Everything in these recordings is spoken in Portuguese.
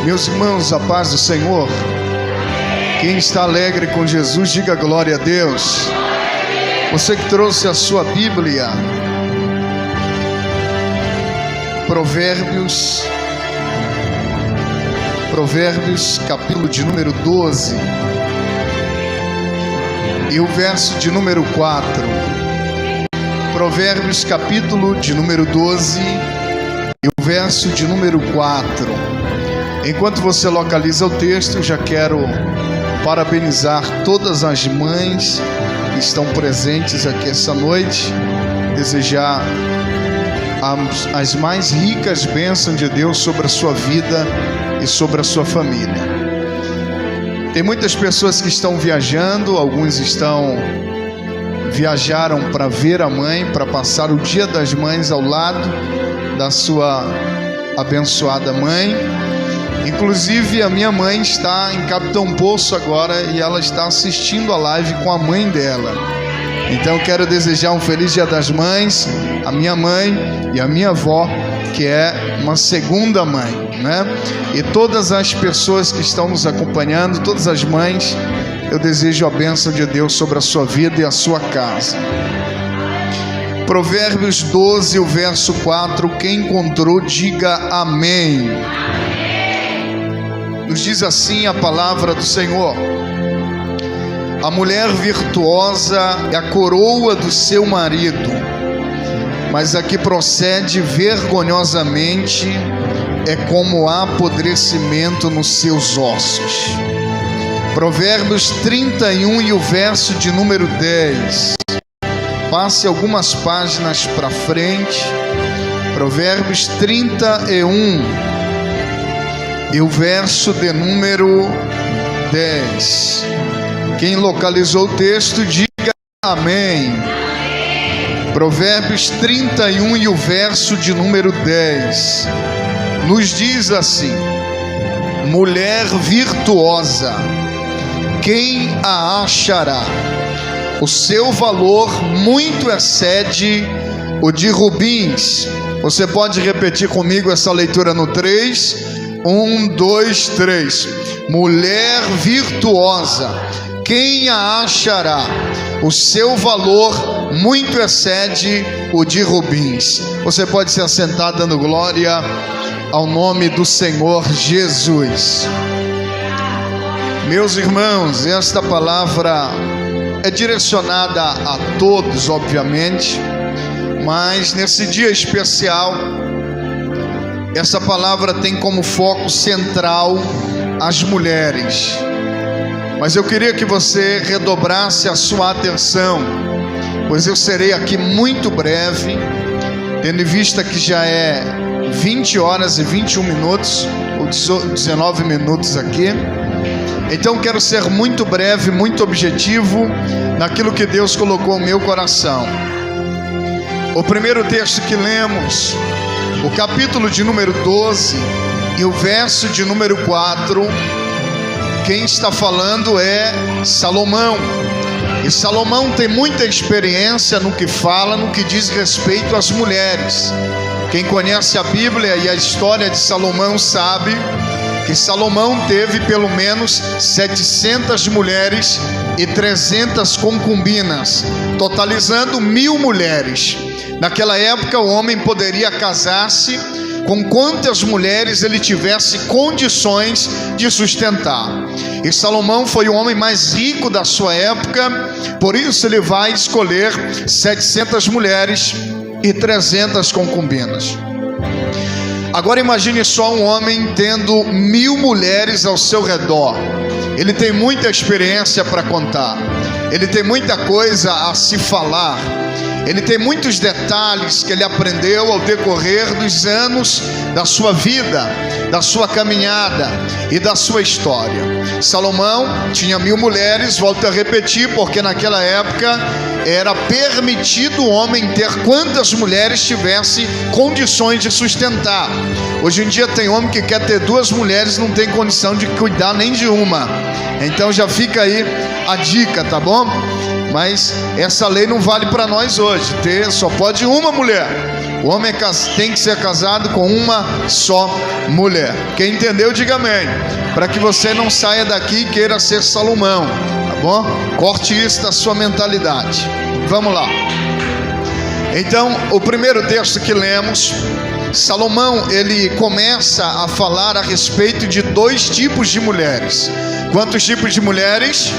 Meus irmãos, a paz do Senhor. Quem está alegre com Jesus, diga glória a Deus. Você que trouxe a sua Bíblia, Provérbios, capítulo de número 12, e o verso de número 4. Provérbios, capítulo de número 12, e o verso de número 4. Enquanto você localiza o texto, eu já quero parabenizar todas as mães que estão presentes aqui essa noite, desejar as mais ricas bênçãos de Deus sobre a sua vida e sobre a sua família. Tem muitas pessoas que estão viajando, alguns viajaram para ver a mãe, para passar o Dia das Mães ao lado da sua abençoada mãe. Inclusive a minha mãe está em Capitão Poço agora e ela está assistindo a live com a mãe dela. Então eu quero desejar um feliz Dia das Mães à minha mãe e à minha avó, que é uma segunda mãe, né? E todas as pessoas que estão nos acompanhando, todas as mães, eu desejo a bênção de Deus sobre a sua vida e a sua casa. Provérbios 12, o verso 4, quem encontrou, diga amém. Nos diz assim a palavra do Senhor: a mulher virtuosa é a coroa do seu marido, mas a que procede vergonhosamente é como apodrecimento nos seus ossos. Provérbios 31 e o verso de número 10. Passe algumas páginas para frente. Provérbios 31 e o verso de número 10. Quem localizou o texto, diga amém. Provérbios 31 e o verso de número 10 nos diz assim: mulher virtuosa, quem a achará? O seu valor muito excede o de rubins. Você pode repetir comigo essa leitura no 3? 1, 2, 3. Mulher virtuosa, quem a achará? O seu valor muito excede o de rubins. Você pode se assentar dando glória ao nome do Senhor Jesus. Meus irmãos, esta palavra é direcionada a todos, obviamente, mas nesse dia especial, essa palavra tem como foco central as mulheres. Mas eu queria que você redobrasse a sua atenção, pois eu serei aqui muito breve, tendo em vista que já é 20 horas e 21 minutos, ou 19 minutos aqui. Então quero ser muito breve, muito objetivo naquilo que Deus colocou no meu coração. O primeiro texto que lemos, o capítulo de número 12 e o verso de número 4, quem está falando é Salomão. E Salomão tem muita experiência no que fala, no que diz respeito às mulheres. Quem conhece a Bíblia e a história de Salomão sabe que Salomão teve pelo menos 700 mulheres e 300 concubinas, totalizando 1000 mulheres. Naquela época o homem poderia casar-se com quantas mulheres ele tivesse condições de sustentar. E Salomão foi o homem mais rico da sua época, por isso ele vai escolher 700 mulheres e 300 concubinas. Agora imagine só um homem tendo 1000 mulheres ao seu redor. Ele tem muita experiência para contar, ele tem muita coisa a se falar, ele tem muitos detalhes que ele aprendeu ao decorrer dos anos da sua vida, da sua caminhada e da sua história. Salomão tinha 1000 mulheres, volto a repetir, porque naquela época era permitido o homem ter quantas mulheres tivesse condições de sustentar. Hoje em dia tem homem que quer ter 2 mulheres e não tem condição de cuidar nem de uma. Então já fica aí a dica, tá bom? Mas essa lei não vale para nós hoje. Só pode uma mulher. O homem tem que ser casado com uma só mulher. Quem entendeu, diga amém. Para que você não saia daqui e queira ser Salomão, tá bom? Corte isso da sua mentalidade. Vamos lá. Então, o primeiro texto que lemos, Salomão, ele começa a falar a respeito de 2 tipos de mulheres. Quantos tipos de mulheres?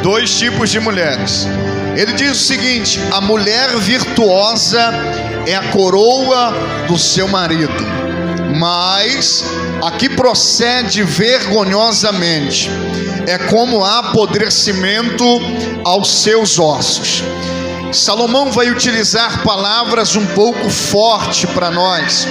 2 tipos de mulheres. Ele diz o seguinte: a mulher virtuosa é a coroa do seu marido, mas a que procede vergonhosamente é como apodrecimento aos seus ossos. Salomão vai utilizar palavras um pouco fortes para nós.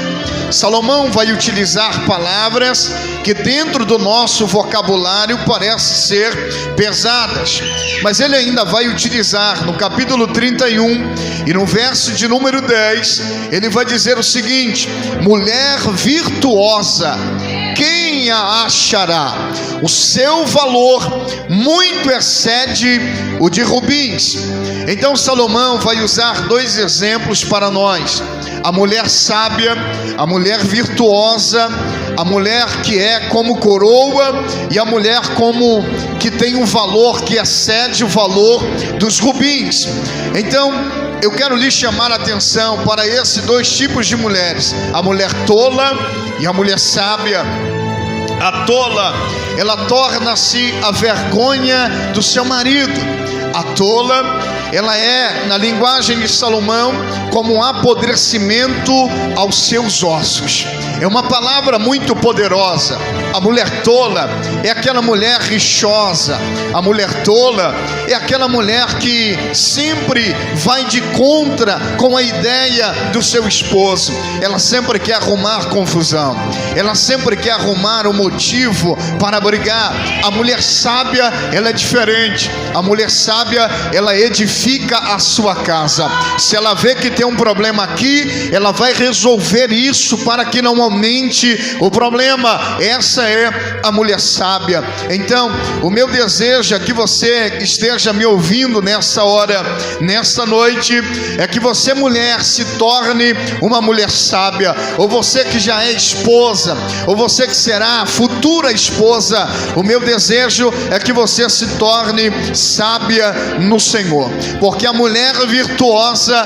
Salomão vai utilizar palavras que dentro do nosso vocabulário parecem ser pesadas, mas ele ainda vai utilizar no capítulo 31 e no verso de número 10, ele vai dizer o seguinte: mulher virtuosa, quem a achará? O seu valor muito excede o de rubins. Então Salomão vai usar 2 exemplos para nós: a mulher sábia, a mulher virtuosa, a mulher que é como coroa e a mulher como que tem um valor que excede o valor dos rubins. Então eu quero lhe chamar a atenção para esses 2 tipos de mulheres: a mulher tola e a mulher sábia. A tola, ela torna-se a vergonha do seu marido. A tola, ela é, na linguagem de Salomão, como um apodrecimento aos seus ossos. É uma palavra muito poderosa. A mulher tola é aquela mulher rixosa. A mulher tola é aquela mulher que sempre vai de contra com a ideia do seu esposo. Ela sempre quer arrumar confusão. Ela sempre quer arrumar um motivo para brigar. A mulher sábia, ela é diferente. A mulher sábia, ela edifica a sua casa. Se ela vê que tem um problema aqui, ela vai resolver isso para que não aumente o problema. Essa é a mulher sábia. Então, o meu desejo é que você esteja me ouvindo nessa hora, nessa noite, é que você, mulher, se torne uma mulher sábia. Ou você que já é esposa, ou você que será futura esposa, o meu desejo é que você se torne sábia no Senhor. Porque a mulher virtuosa,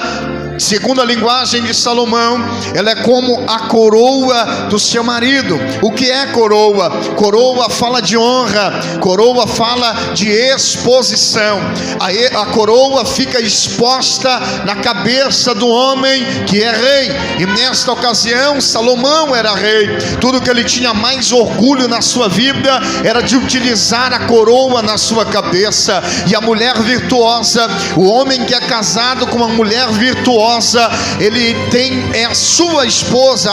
segundo a linguagem de Salomão, ela é como a coroa do seu marido. O que é coroa? Coroa fala de honra, coroa fala de exposição. A coroa fica exposta na cabeça do homem que é rei. E nesta ocasião, Salomão era rei. Tudo que ele tinha mais orgulho na sua vida era de utilizar a coroa na sua cabeça. E a mulher virtuosa, o homem que é casado com uma mulher virtuosa, ele tem a sua esposa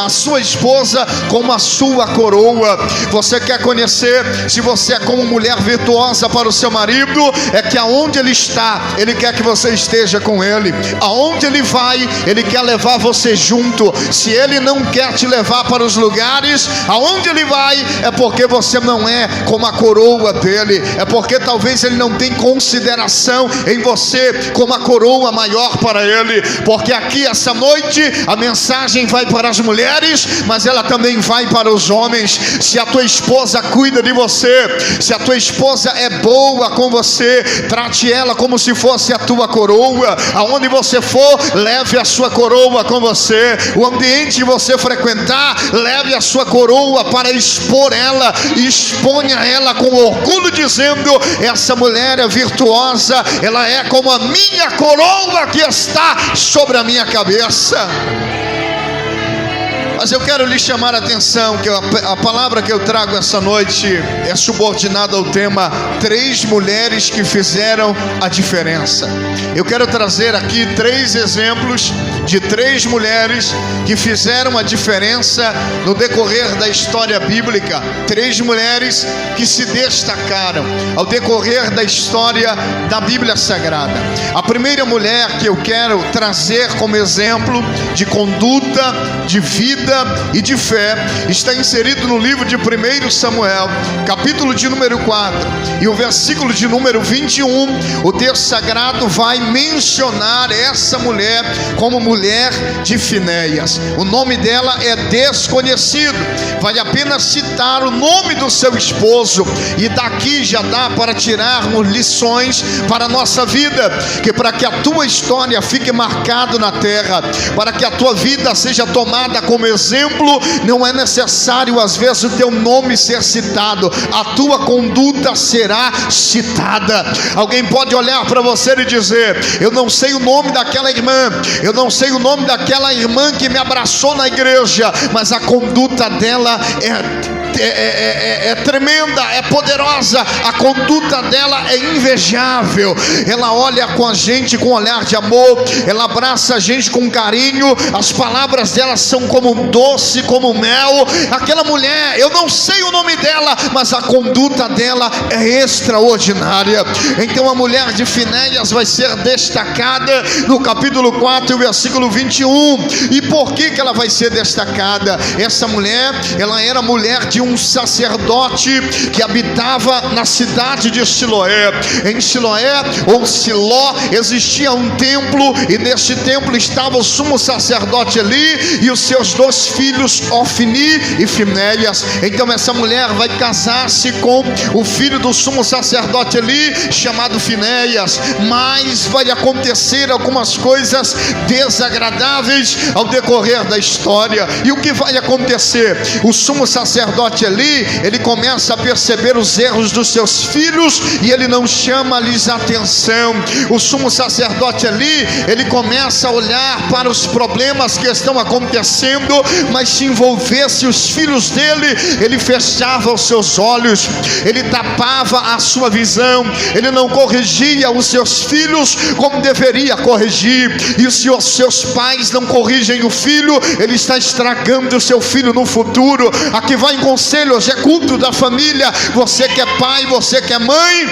como a sua coroa. Você quer conhecer se você é como mulher virtuosa para o seu marido? É que aonde ele está, ele quer que você esteja com ele. Aonde ele vai, ele quer levar você junto. Se ele não quer te levar para os lugares aonde ele vai, é porque você não é como a coroa dele. É porque talvez ele não tem consideração em você como a coroa maior para ele. Porque aqui essa noite a mensagem vai para as mulheres, mas ela também vai para os homens. Se a tua esposa cuida de você, se a tua esposa é boa com você, trate ela como se fosse a tua coroa. Aonde você for, leve a sua coroa com você. O ambiente que você frequentar, leve a sua coroa para expor ela, exponha ela com orgulho, dizendo: essa mulher é virtuosa, ela é como a minha coroa que está sobre a minha cabeça. Mas eu quero lhe chamar a atenção que a palavra que eu trago essa noite é subordinada ao tema 3 mulheres que fizeram a diferença. Eu quero trazer aqui 3 exemplos de 3 mulheres que fizeram a diferença no decorrer da história bíblica. 3 mulheres que se destacaram ao decorrer da história da Bíblia Sagrada. A primeira mulher que eu quero trazer como exemplo de conduta, de vida e de fé está inserido no livro de 1 Samuel, capítulo de número 4 e o versículo de número 21. O texto sagrado vai mencionar essa mulher como mulher de Finéias. O nome dela é desconhecido, vale apenas citar o nome do seu esposo, e daqui já dá para tirarmos lições para a nossa vida, que para que a tua história fique marcada na terra, para que a tua vida seja tomada como exemplo, não é necessário às vezes o teu nome ser citado, a tua conduta será citada. Alguém pode olhar para você e dizer: eu não sei o nome daquela irmã, eu não sei o nome daquela irmã que me abraçou na igreja, mas a conduta dela é tremenda, é poderosa, a conduta dela é invejável. Ela olha com a gente com um olhar de amor, ela abraça a gente com carinho, as palavras dela são como um doce, como mel. Aquela mulher, eu não sei o nome dela, mas a conduta dela é extraordinária. Então a mulher de Finéias vai ser destacada no capítulo 4 e o versículo 21. E por que ela vai ser destacada? Essa mulher, ela era mulher de um sacerdote que habitava na cidade de Siloé. Em Siloé ou Siló existia um templo, e neste templo estava o sumo sacerdote Eli e os seus 2 filhos, Ofni e Finéias. Então essa mulher vai casar-se com o filho do sumo sacerdote Eli, chamado Finéias. Mas vai acontecer algumas coisas desagradáveis ao decorrer da história. E o que vai acontecer? O sumo sacerdote Eli, ele começa a perceber os erros dos seus filhos e ele não chama-lhes atenção. O sumo sacerdote Eli, ele começa a olhar para os problemas que estão acontecendo, mas se envolvesse os filhos dele, ele fechava os seus olhos, ele tapava a sua visão, ele não corrigia os seus filhos como deveria corrigir. E se os seus pais não corrigem o filho, ele está estragando o seu filho no futuro. Aqui vai em conselho, hoje é culto da família. Você que é pai, você que é mãe,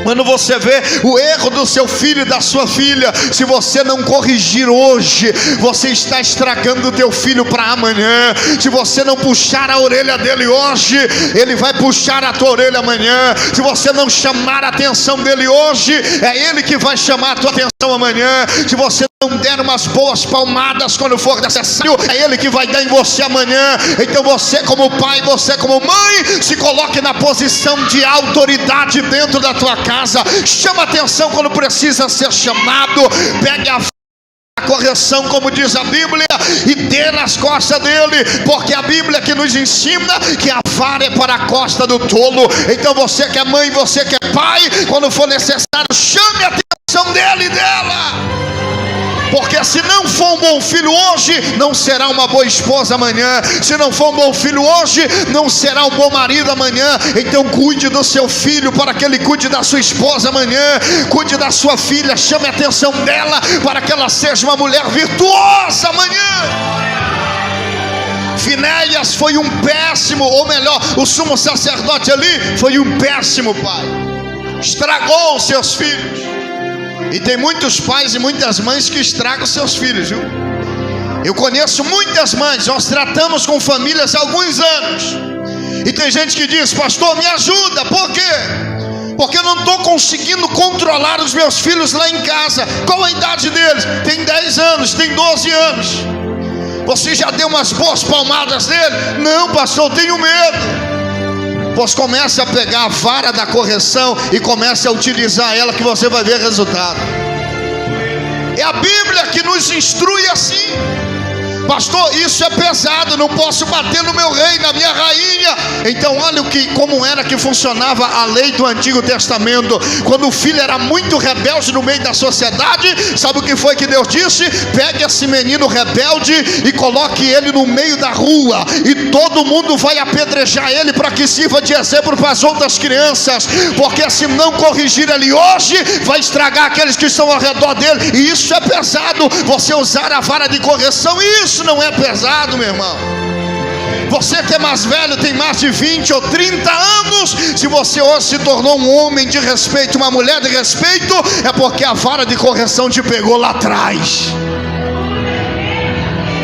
quando você vê o erro do seu filho e da sua filha, se você não corrigir hoje, você está estragando o teu filho para amanhã. Se você não puxar a orelha dele hoje, ele vai puxar a tua orelha amanhã. Se você não chamar a atenção dele hoje, é ele que vai chamar a tua atenção amanhã. Se você não der umas boas palmadas quando for necessário, é ele que vai dar em você amanhã. Então você como pai, você como mãe, se coloque na posição de autoridade dentro da tua casa. Chama atenção quando precisa ser chamado. Pegue a correção, como diz a Bíblia, e dê nas costas dele, porque a Bíblia que nos ensina que a vara é para a costa do tolo. Então você que é mãe, você que é pai, quando for necessário, chame a atenção dele e dela. Porque se não for um bom filho hoje, não será uma boa esposa amanhã. Se não for um bom filho hoje, não será um bom marido amanhã. Então cuide do seu filho para que ele cuide da sua esposa amanhã. Cuide da sua filha, chame a atenção dela para que ela seja uma mulher virtuosa amanhã. Finéias foi um péssimo, ou melhor, o sumo sacerdote ali foi um péssimo pai. Estragou os seus filhos. E tem muitos pais e muitas mães que estragam seus filhos, viu? Eu conheço muitas mães, nós tratamos com famílias há alguns anos, e tem gente que diz: pastor, me ajuda. Por quê? Porque eu não estou conseguindo controlar os meus filhos lá em casa. Qual a idade deles? Tem 10 anos, tem 12 anos. Você já deu umas boas palmadas nele? Não, pastor, eu tenho medo. Pois comece a pegar a vara da correção e comece a utilizar ela, que você vai ver resultado. É a Bíblia que nos instrui assim. Pastor, isso é pesado, não posso bater no meu rei, na minha rainha. Então olha como era que funcionava a lei do Antigo Testamento. Quando o filho era muito rebelde no meio da sociedade, sabe o que foi que Deus disse? Pegue esse menino rebelde e coloque ele no meio da rua, e todo mundo vai apedrejar ele para que sirva de exemplo para as outras crianças, porque se não corrigir ele hoje, vai estragar aqueles que estão ao redor dele. E isso é pesado, você usar a vara de correção. Isso não é pesado, meu irmão. Você que é mais velho, tem mais de 20 ou 30 anos, se você hoje se tornou um homem de respeito, uma mulher de respeito, é porque a vara de correção te pegou lá atrás.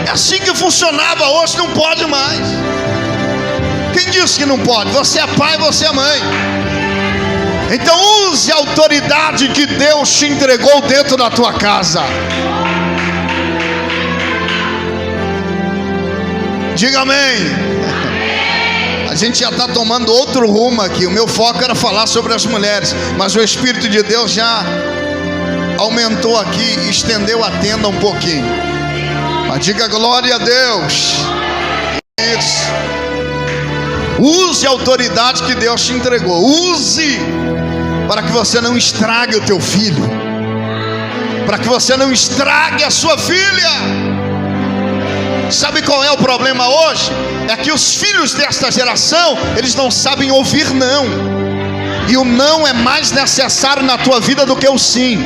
É assim que funcionava, hoje não pode mais. Quem disse que não pode? Você é pai, você é mãe. Então use a autoridade que Deus te entregou dentro da tua casa. Diga amém. A gente já está tomando outro rumo aqui. O meu foco era falar sobre as mulheres, mas o Espírito de Deus já aumentou aqui, estendeu a tenda um pouquinho. Mas diga glória a Deus. Isso. Use a autoridade que Deus te entregou. Use para que você não estrague o teu filho, para que você não estrague a sua filha. Sabe qual é o problema hoje? É que os filhos desta geração, eles não sabem ouvir não. E o não é mais necessário na tua vida do que o sim.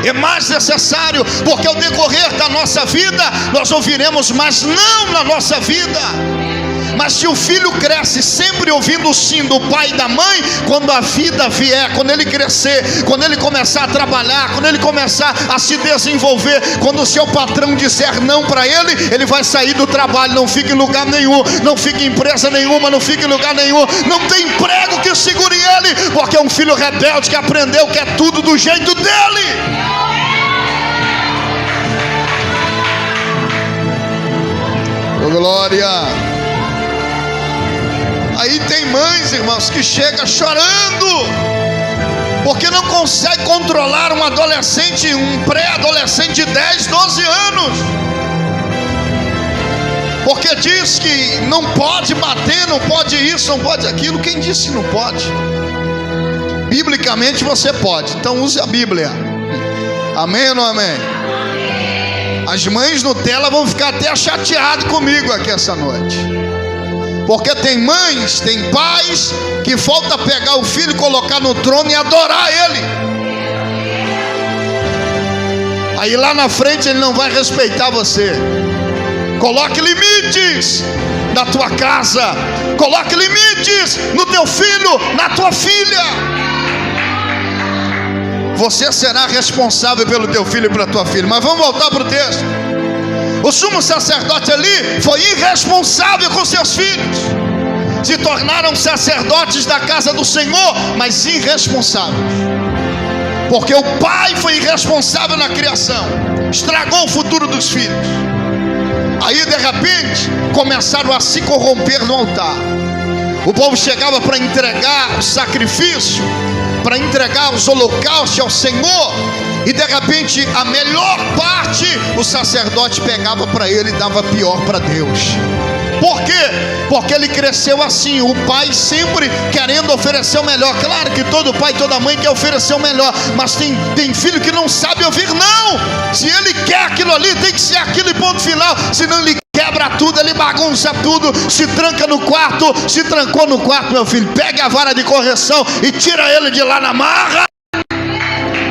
É mais necessário, porque ao decorrer da nossa vida, nós ouviremos mais não na nossa vida. Mas se o filho cresce sempre ouvindo o sim do pai e da mãe, quando a vida vier, quando ele crescer, quando ele começar a trabalhar, quando ele começar a se desenvolver, quando o seu patrão disser não para ele, ele vai sair do trabalho, não fica em lugar nenhum, não fica em empresa nenhuma, não fica em lugar nenhum, não tem emprego que segure ele, porque é um filho rebelde que aprendeu que é tudo do jeito dele. Oh, glória. Aí tem mães, irmãos, que chegam chorando porque não consegue controlar um adolescente, um pré-adolescente de 10, 12 anos, porque diz que não pode bater, não pode isso, não pode aquilo. Quem disse que não pode? Biblicamente você pode, então use a Bíblia. Amém ou não amém? As mães Nutella vão ficar até chateadas comigo aqui essa noite, porque tem mães, tem pais que falta pegar o filho, colocar no trono e adorar ele. Aí lá na frente ele não vai respeitar você. Coloque limites na tua casa, coloque limites no teu filho, na tua filha. Você será responsável pelo teu filho e pela tua filha. Mas vamos voltar para o texto. O sumo sacerdote ali foi irresponsável com seus filhos. Se tornaram sacerdotes da casa do Senhor, mas irresponsáveis, porque o pai foi irresponsável na criação, estragou o futuro dos filhos. Aí de repente começaram a se corromper no altar. O povo chegava para entregar o sacrifício, para entregar os holocaustos ao Senhor, e de repente a melhor parte o sacerdote pegava para ele e dava pior para Deus. Por quê? Porque ele cresceu assim, o pai sempre querendo oferecer o melhor. Claro que todo pai e toda mãe quer oferecer o melhor, mas tem filho que não sabe ouvir não. Se ele quer aquilo ali, tem que ser aquilo e ponto final. Senão ele quebra tudo, ele bagunça tudo, se tranca no quarto. Se trancou no quarto, meu filho, pegue a vara de correção e tira ele de lá na marra.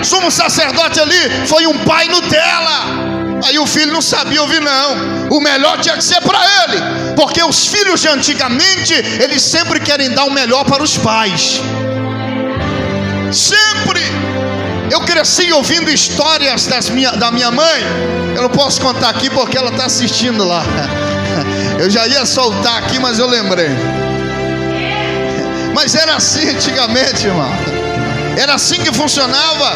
Sumo sacerdote ali foi um pai Nutella. Aí o filho não sabia ouvir não. O melhor tinha que ser para ele, porque os filhos de antigamente, eles sempre querem dar o melhor para os pais. Sempre. Eu cresci ouvindo histórias da minha mãe. Eu não posso contar aqui porque ela está assistindo lá. Eu já ia soltar aqui, mas eu lembrei. Mas era assim antigamente, irmão. Era assim que funcionava.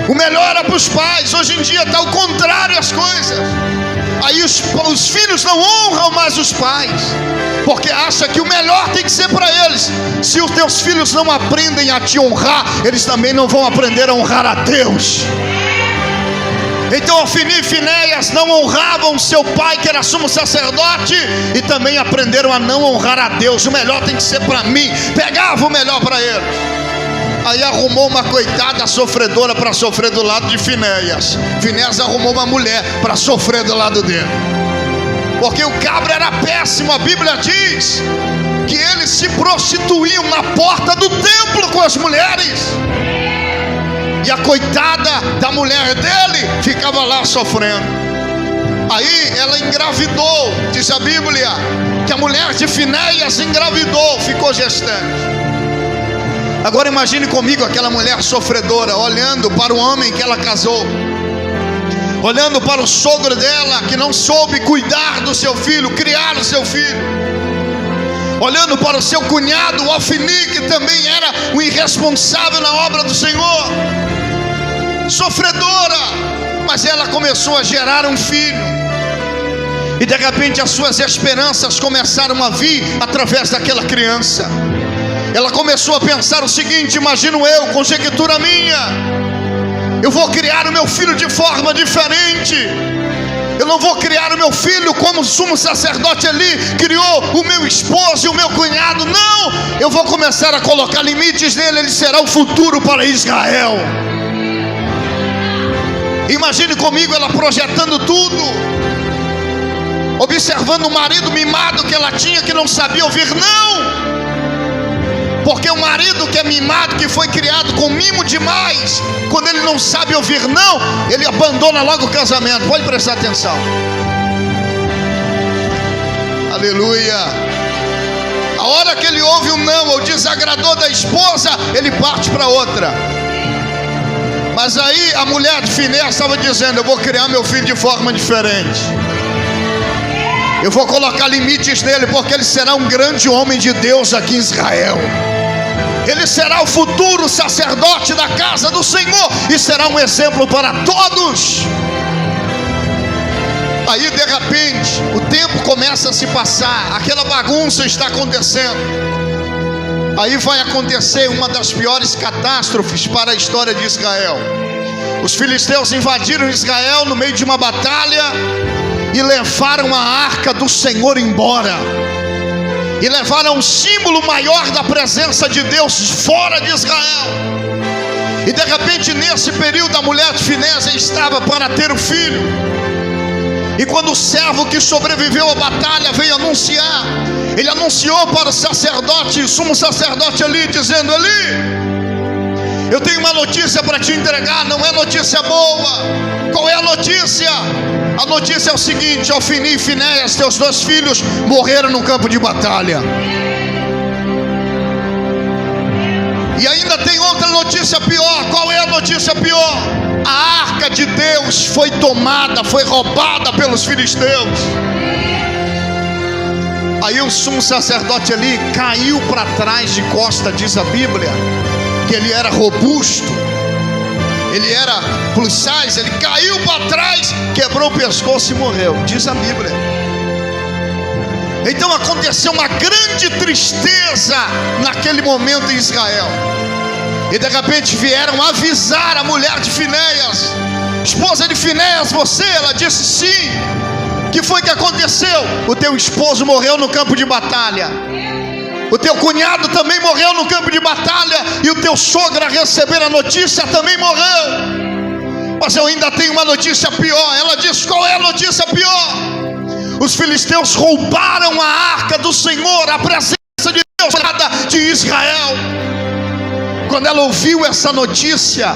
O melhor era para os pais. Hoje em dia está o contrário as coisas. Aí os filhos não honram mais os pais, porque acham que o melhor tem que ser para eles. Se os teus filhos não aprendem a te honrar, eles também não vão aprender a honrar a Deus. Então Ofni e Finéias não honravam seu pai, que era sumo sacerdote, e também aprenderam a não honrar a Deus. O melhor tem que ser para mim. Pegava o melhor para eles. Aí arrumou uma coitada sofredora para sofrer do lado de Finéias. Finéias arrumou uma mulher para sofrer do lado dele, porque o cabra era péssimo. A Bíblia diz que eles se prostituíam na porta do templo com as mulheres, e a coitada da mulher dele ficava lá sofrendo. Aí ela engravidou. Diz a Bíblia que a mulher de Finéias engravidou, ficou gestante. Agora imagine comigo aquela mulher sofredora olhando para o homem que ela casou, olhando para o sogro dela que não soube cuidar do seu filho, criar o seu filho, olhando para o seu cunhado, o Ofni, que também era um irresponsável na obra do Senhor. Sofredora, mas ela começou a gerar um filho, e de repente as suas esperanças começaram a vir através daquela criança. Ela começou a pensar o seguinte: imagino eu, conjectura minha, eu vou criar o meu filho de forma diferente. Eu não vou criar o meu filho como o sumo sacerdote Eli criou o meu esposo e o meu cunhado. Não, eu vou começar a colocar limites nele. Ele será o futuro para Israel. Imagine comigo ela projetando tudo, observando o marido mimado que ela tinha, que não sabia ouvir não. Porque o marido que é mimado, que foi criado com mimo demais, quando ele não sabe ouvir não, ele abandona logo o casamento. Pode prestar atenção. Aleluia. A hora que ele ouve um não, ou desagradou da esposa, ele parte para outra. Mas aí a mulher de Finéias estava dizendo: eu vou criar meu filho de forma diferente. Eu vou colocar limites nele, porque ele será um grande homem de Deus aqui em Israel. Ele será o futuro sacerdote da casa do Senhor, e será um exemplo para todos. Aí de repente o tempo começa a se passar, aquela bagunça está acontecendo. Aí vai acontecer uma das piores catástrofes para a história de Israel. Os filisteus invadiram Israel no meio de uma batalha e levaram a arca do Senhor embora, e levaram um símbolo maior da presença de Deus fora de Israel. E de repente nesse período a mulher de Finéias estava para ter o filho. E quando o servo que sobreviveu à batalha veio anunciar, ele anunciou para o sacerdote, o sumo sacerdote Eli, dizendo: Eli, eu tenho uma notícia para te entregar. Não é notícia boa. Qual é a notícia? A notícia é o seguinte: Ofni e Finéias, teus dois filhos, morreram no campo de batalha. E ainda tem outra notícia pior. Qual é a notícia pior? A arca de Deus foi tomada, foi roubada pelos filisteus. Aí o sumo sacerdote ali caiu para trás de costa. Diz a Bíblia que ele era robusto, ele era plus size. Ele caiu para trás, quebrou o pescoço e morreu. Diz a Bíblia. Então aconteceu uma grande tristeza naquele momento em Israel. E de repente vieram avisar a mulher de Finéias: esposa de Finéias, você? Ela disse: sim. Que foi que aconteceu? O teu esposo morreu no campo de batalha, o teu cunhado também morreu no campo de batalha, e o teu sogro, a receber a notícia, também morreu. Mas eu ainda tenho uma notícia pior. Ela disse: qual é a notícia pior? Os filisteus roubaram a arca do Senhor, a presença de Deus de Israel. Quando ela ouviu essa notícia,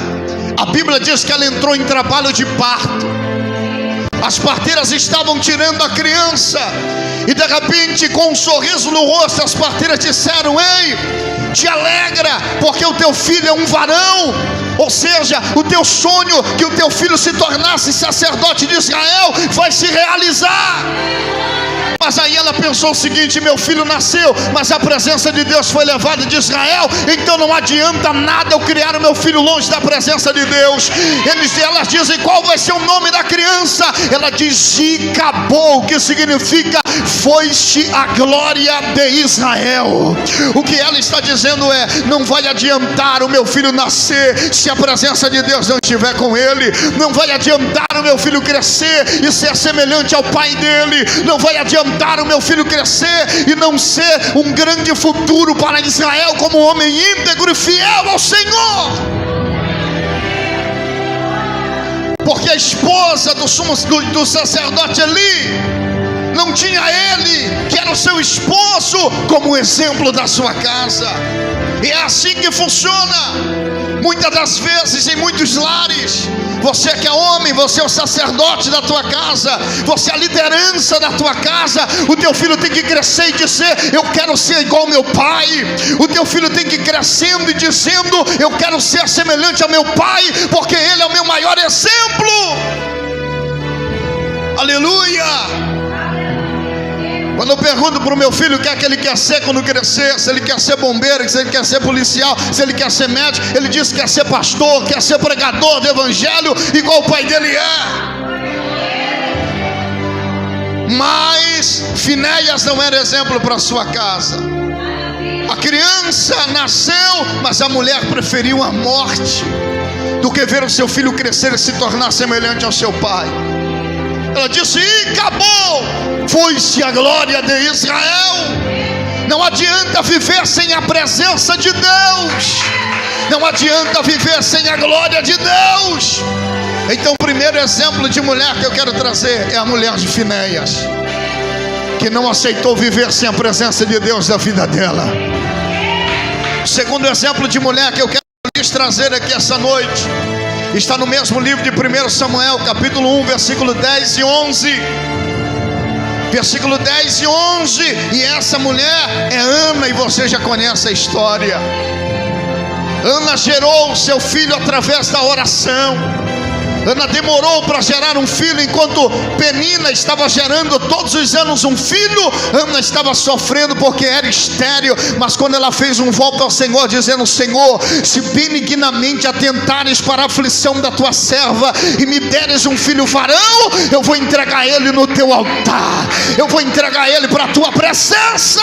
a Bíblia diz que ela entrou em trabalho de parto. As parteiras estavam tirando a criança, e de repente, com um sorriso no rosto, as parteiras disseram: ei, te alegra, porque o teu filho é um varão. Ou seja, o teu sonho que o teu filho se tornasse sacerdote de Israel vai se realizar. Mas aí ela pensou o seguinte: meu filho nasceu, mas a presença de Deus foi levada de Israel, então não adianta nada eu criar o meu filho longe da presença de Deus. Elas dizem: qual vai ser o nome da criança? Ela diz Icabod, que significa foi-se a glória de Israel. O que ela está dizendo é: não vai adiantar o meu filho nascer se a presença de Deus não estiver com ele. Não vai adiantar o meu filho crescer e ser semelhante ao pai dele. Não vai adiantar o meu filho crescer e não ser um grande futuro para Israel como um homem íntegro e fiel ao Senhor. Porque a esposa do sacerdote Eli não tinha ele, que era o seu esposo, como exemplo da sua casa. E é assim que funciona. Muitas das vezes, em muitos lares, você que é homem, você é o sacerdote da tua casa, você é a liderança da tua casa. O teu filho tem que crescer e dizer: eu quero ser igual ao meu pai. O teu filho tem que ir crescendo e dizendo: eu quero ser semelhante ao meu pai, porque ele é o meu maior exemplo. Aleluia. Quando eu pergunto para o meu filho o que é que ele quer ser quando crescer, se ele quer ser bombeiro, se ele quer ser policial, se ele quer ser médico, ele diz que quer ser pastor, quer ser pregador do evangelho, igual o pai dele é. Mas Finéias não era exemplo para sua casa. A criança nasceu, mas a mulher preferiu a morte do que ver o seu filho crescer e se tornar semelhante ao seu pai. Ela disse: Icabod, foi-se a glória de Israel. Não adianta viver sem a presença de Deus. Não adianta viver sem a glória de Deus. Então, o primeiro exemplo de mulher que eu quero trazer é a mulher de Finéias, que não aceitou viver sem a presença de Deus na vida dela. O segundo exemplo de mulher que eu quero lhes trazer aqui essa noite está no mesmo livro de 1 Samuel, capítulo 1, versículo 10 e 11. Versículo 10 e 11. E essa mulher é Ana, e você já conhece a história. Ana gerou seu filho através da oração. Ana demorou para gerar um filho, enquanto Penina estava gerando todos os anos um filho. Ana estava sofrendo porque era estéril, mas quando ela fez um voto ao Senhor, dizendo: Senhor, se benignamente atentares para a aflição da tua serva e me deres um filho varão, eu vou entregar ele no teu altar, eu vou entregar ele para a tua presença.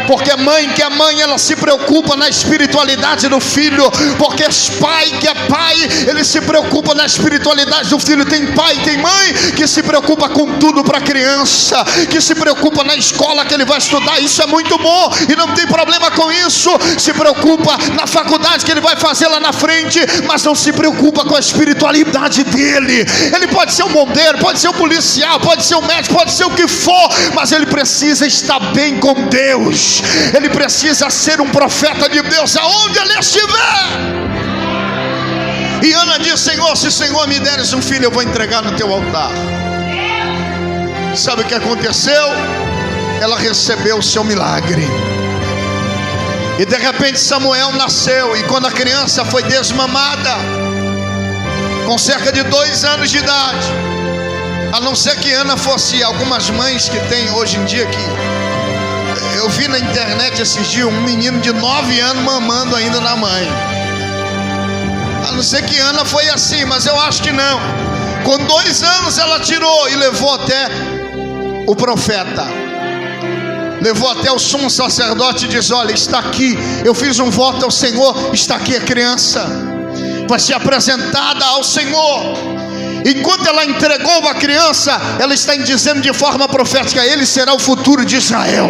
Porque mãe que é mãe, ela se preocupa na espiritualidade do filho. Porque pai que é pai, ele se preocupa na espiritualidade do filho. Tem pai, tem mãe que se preocupa com tudo para a criança, que se preocupa na escola que ele vai estudar. Isso é muito bom e não tem problema com isso. Se preocupa na faculdade que ele vai fazer lá na frente, mas não se preocupa com a espiritualidade dele. Ele pode ser um bombeiro, pode ser um policial, pode ser um médico, pode ser o que for, mas ele precisa estar bem com Deus. Ele precisa ser um profeta de Deus aonde ele estiver. E Ana diz: Senhor, se o Senhor me deres um filho, eu vou entregar no teu altar. Sabe o que aconteceu? Ela recebeu o seu milagre. E de repente Samuel nasceu. E quando a criança foi desmamada, com cerca de 2 anos de idade, a não ser que Ana fosse algumas mães que tem hoje em dia aqui. Eu vi na internet esses dias um menino de 9 anos mamando ainda na mãe. A não ser que Ana foi assim, mas eu acho que não. Com 2 anos ela tirou e levou até o profeta. Levou até o sumo sacerdote e diz: olha, está aqui, eu fiz um voto ao Senhor, está aqui a criança, vai ser apresentada ao Senhor. Enquanto ela entregou a criança, ela está dizendo de forma profética: ele será o futuro de Israel.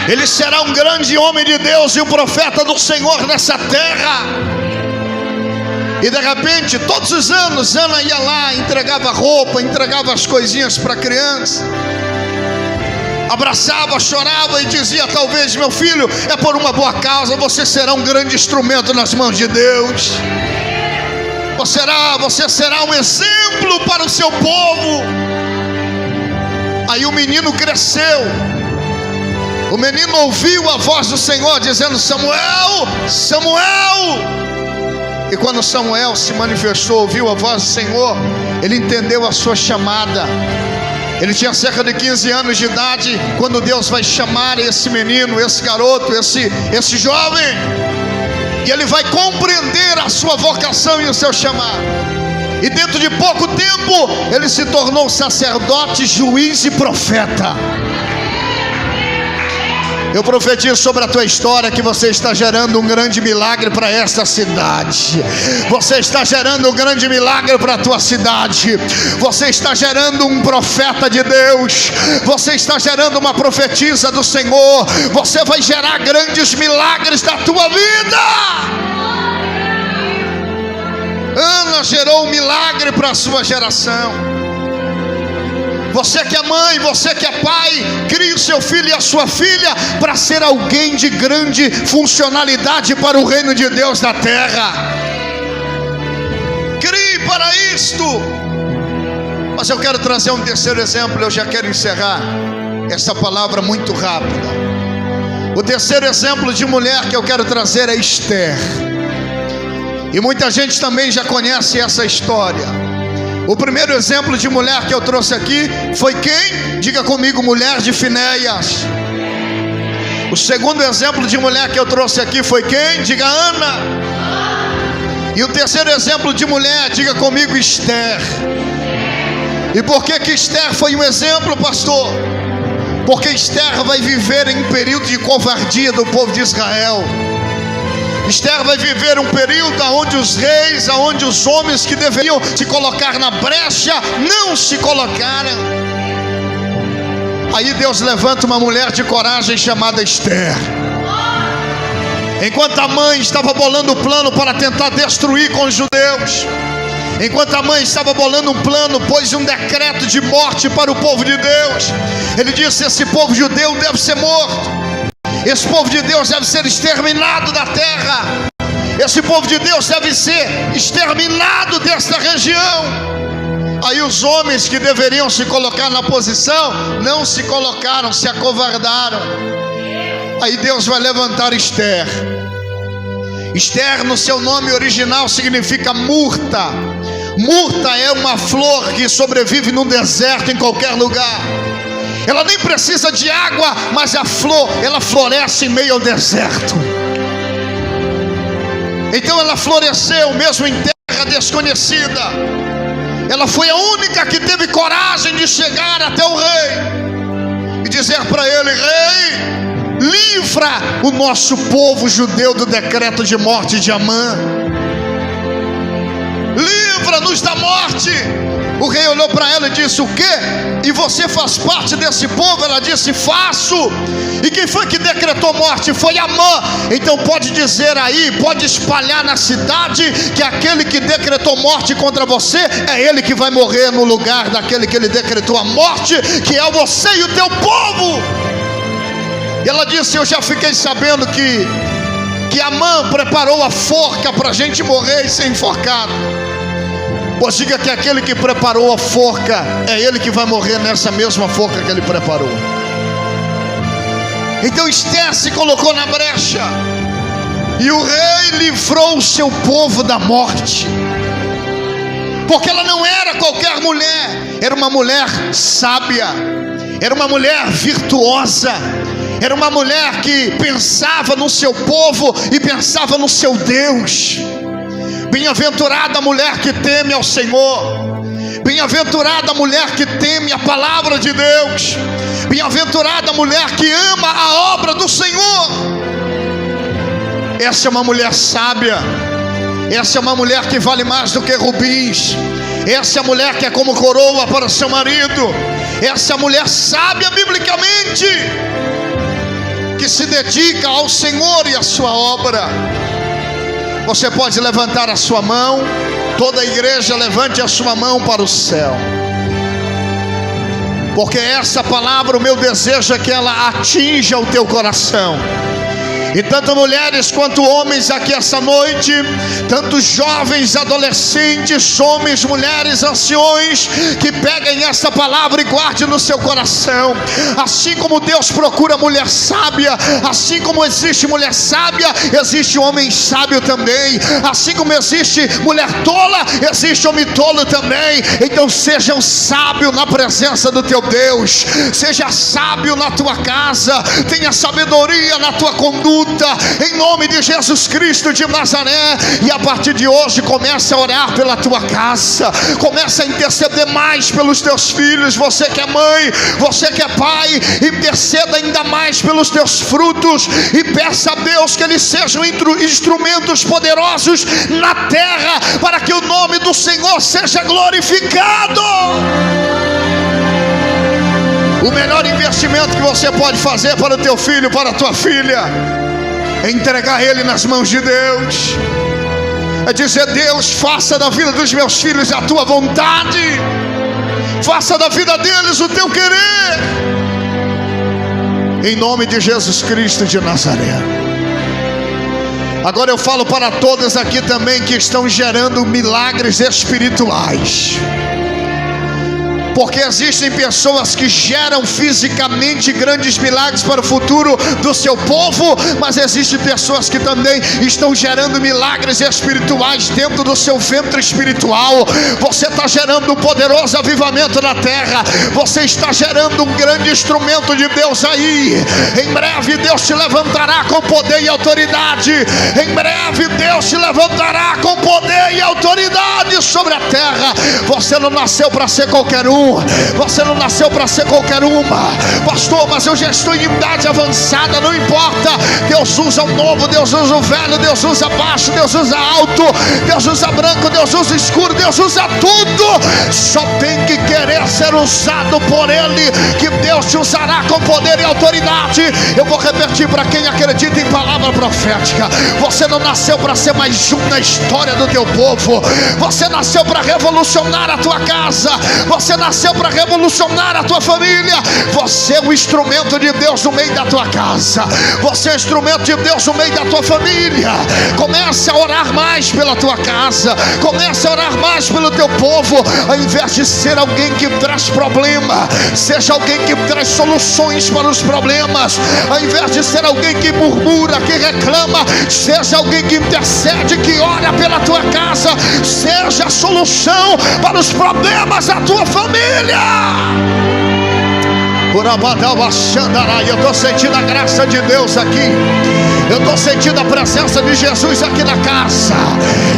Ele será um grande homem de Deus e um profeta do Senhor nessa terra. E de repente, todos os anos, Ana ia lá, entregava roupa, entregava as coisinhas para a criança, abraçava, chorava e dizia: talvez, meu filho, é por uma boa causa, você será um grande instrumento nas mãos de Deus. Você será um exemplo para o seu povo. Aí o menino cresceu. O menino ouviu a voz do Senhor dizendo: Samuel, Samuel. E quando Samuel se manifestou, ouviu a voz do Senhor, ele entendeu a sua chamada. Ele tinha cerca de 15 anos de idade quando Deus vai chamar esse menino, esse garoto, esse jovem, e ele vai compreender a sua vocação e o seu chamado. E dentro de pouco tempo ele se tornou sacerdote, juiz e profeta. Eu profetizo sobre a tua história que você está gerando um grande milagre para esta cidade. Você está gerando um grande milagre para a tua cidade. Você está gerando um profeta de Deus. Você está gerando uma profetisa do Senhor. Você vai gerar grandes milagres na tua vida. Ana gerou um milagre para a sua geração. Você que é mãe, você que é pai, crie o seu filho e a sua filha para ser alguém de grande funcionalidade para o reino de Deus na terra. Crie para isto. Mas eu quero trazer um terceiro exemplo. Eu já quero encerrar essa palavra muito rápida. O terceiro exemplo de mulher que eu quero trazer é Esther. E muita gente também já conhece essa história. O primeiro exemplo de mulher que eu trouxe aqui foi quem? Diga comigo, mulher de Finéias. O segundo exemplo de mulher que eu trouxe aqui foi quem? Diga Ana. E o terceiro exemplo de mulher, diga comigo, Esther. E por que Esther foi um exemplo, pastor? Porque Esther vai viver em um período de covardia do povo de Israel. Esther vai viver um período onde os reis, onde os homens que deveriam se colocar na brecha, não se colocaram. Aí Deus levanta uma mulher de coragem chamada Esther. Enquanto a mãe estava bolando o plano para tentar destruir com os judeus, enquanto a mãe estava bolando um plano, pôs um decreto de morte para o povo de Deus. Ele disse: esse povo judeu deve ser morto. Esse povo de Deus deve ser exterminado da terra. Esse povo de Deus deve ser exterminado desta região. Aí os homens que deveriam se colocar na posição, não se colocaram, se acovardaram. Aí Deus vai levantar Esther. Esther, no seu nome original, significa murta. Murta é uma flor que sobrevive no deserto, em qualquer lugar. Ela nem precisa de água, mas a flor, ela floresce em meio ao deserto. Então ela floresceu mesmo em terra desconhecida. Ela foi a única que teve coragem de chegar até o rei e dizer para ele: rei, livra o nosso povo judeu do decreto de morte de Amã. Livra-nos da morte. O rei olhou para ela e disse: o quê? E você faz parte desse povo? Ela disse: faço. E quem foi que decretou morte? Foi Amã. Então pode dizer aí, pode espalhar na cidade que aquele que decretou morte contra você é ele que vai morrer no lugar daquele que ele decretou a morte, que é você e o teu povo. E ela disse: eu já fiquei sabendo que Amã preparou a forca para a gente morrer e ser enforcado. Pois diga que aquele que preparou a forca é ele que vai morrer nessa mesma forca que ele preparou. Então Esther se colocou na brecha, e o rei livrou o seu povo da morte. Porque ela não era qualquer mulher, era uma mulher sábia, era uma mulher virtuosa, era uma mulher que pensava no seu povo e pensava no seu Deus. Bem-aventurada a mulher que teme ao Senhor. Bem-aventurada a mulher que teme a palavra de Deus. Bem-aventurada a mulher que ama a obra do Senhor. Essa é uma mulher sábia. Essa é uma mulher que vale mais do que rubins. Essa é a mulher que é como coroa para seu marido. Essa é a mulher sábia biblicamente, que se dedica ao Senhor e à sua obra. Você pode levantar a sua mão. Toda a igreja levante a sua mão para o céu. Porque essa palavra, o meu desejo é que ela atinja o teu coração. E tanto mulheres quanto homens aqui essa noite, tanto jovens, adolescentes, homens, mulheres, anciões, que peguem essa palavra e guardem no seu coração. Assim como Deus procura mulher sábia, assim como existe mulher sábia, existe homem sábio também. Assim como existe mulher tola, existe homem tolo também. Então seja sábio na presença do teu Deus, seja sábio na tua casa, tenha sabedoria na tua conduta, em nome de Jesus Cristo de Nazaré. E a partir de hoje comece a orar pela tua casa, comece a interceder mais pelos teus filhos. Você que é mãe, você que é pai, interceda ainda mais pelos teus frutos e peça a Deus que eles sejam instrumentos poderosos na terra, para que o nome do Senhor seja glorificado. O melhor investimento que você pode fazer para o teu filho, para a tua filha, é entregar ele nas mãos de Deus. É dizer: Deus, faça da vida dos meus filhos a tua vontade, faça da vida deles o teu querer, em nome de Jesus Cristo de Nazaré. Agora eu falo para todas aqui também que estão gerando milagres espirituais, porque existem pessoas que geram fisicamente grandes milagres para o futuro do seu povo, mas existem pessoas que também estão gerando milagres espirituais dentro do seu ventre espiritual. Você está gerando um poderoso avivamento na terra, você está gerando um grande instrumento de Deus aí. Em breve Deus te levantará com poder e autoridade. Em breve Deus te levantará com poder e autoridade sobre a terra. Você não nasceu para ser qualquer um, você não nasceu para ser qualquer uma. Pastor, mas eu já estou em idade avançada. Não importa, Deus usa o novo, Deus usa o velho, Deus usa baixo, Deus usa alto, Deus usa branco, Deus usa escuro, Deus usa tudo. Só tem que querer ser usado por Ele, que Deus te usará com poder e autoridade. Eu vou repetir para quem acredita em palavra profética: você não nasceu para ser mais um na história do teu povo. Você nasceu para revolucionar a tua casa, você nasceu para revolucionar a tua família. Você é um instrumento de Deus no meio da tua casa, você é um instrumento de Deus no meio da tua família. Comece a orar mais pela tua casa, comece a orar mais pelo teu povo. Ao invés de ser alguém que traz problema, seja alguém que traz soluções para os problemas. Ao invés de ser alguém que murmura, que reclama, seja alguém que intercede, que ora pela tua casa. Seja a solução para os problemas da tua família. Eu estou sentindo a graça de Deus aqui. Eu estou sentindo a presença de Jesus aqui na casa.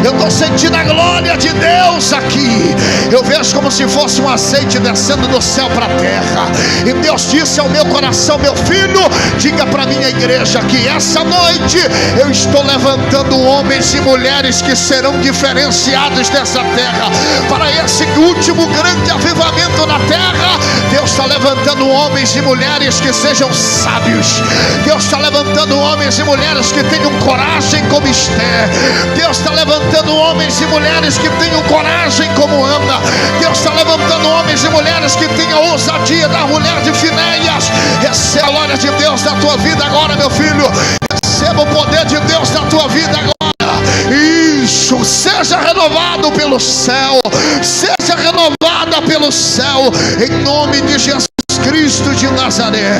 Eu estou sentindo a glória de Deus aqui. Eu vejo como se fosse um azeite descendo do céu para a terra. E Deus disse ao meu coração: meu filho, diga para a minha igreja que essa noite eu estou levantando homens e mulheres que serão diferenciados dessa terra. Para esse último grande avivamento na terra, Deus está levantando homens e mulheres que sejam sábios. Deus está levantando homens e mulheres que tenham coragem como Esther. Deus está levantando homens e mulheres que tenham coragem como Ana. Deus está levantando homens e mulheres que tenham ousadia da mulher de Finéias. Receba a glória de Deus na tua vida agora, meu filho. Receba o poder de Deus na tua vida agora. Isso, seja renovado pelo céu, seja renovada pelo céu, em nome de Jesus Cristo de Nazaré.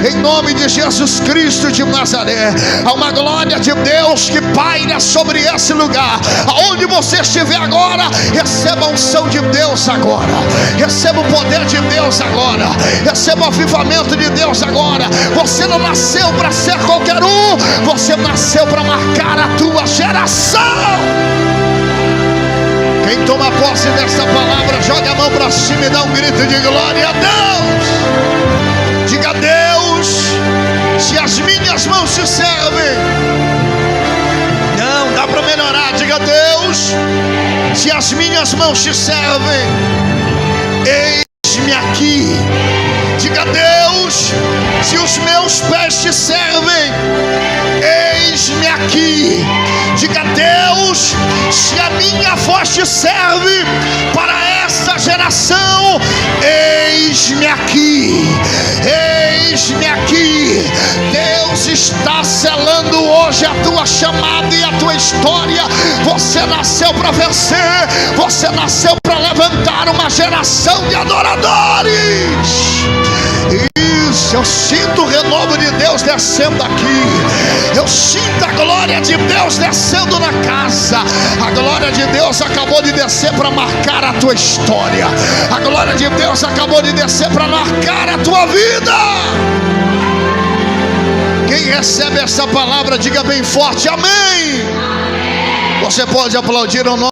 Em nome de Jesus Cristo de Nazaré. Há uma glória de Deus que paira sobre esse lugar. Aonde você estiver agora, receba a unção de Deus agora, receba o poder de Deus agora, receba o avivamento de Deus agora. Você não nasceu para ser qualquer um, você nasceu para marcar a tua geração. Quem toma posse dessa palavra, joga a mão para cima e dá um grito de glória a Deus. Diga: Deus, se as minhas mãos te servem. Não, dá para melhorar. Diga: Deus, se as minhas mãos te servem, eis-me aqui. Diga: Deus, se os meus pés te servem, eis-me aqui. Diga: Deus, se a minha voz te serve para esta geração, eis-me aqui. Eis-me aqui. Deus está selando hoje a tua chamada e a tua história. Você nasceu para vencer. Você nasceu para levantar uma geração de adoradores. Isso, eu sinto o renovo de Deus descendo aqui. Eu sinto a glória de Deus descendo na casa. A glória de Deus acabou de descer para marcar a tua história. A glória de Deus acabou de descer para marcar a tua vida. Quem recebe essa palavra, diga bem forte: amém. Você pode aplaudir ao nome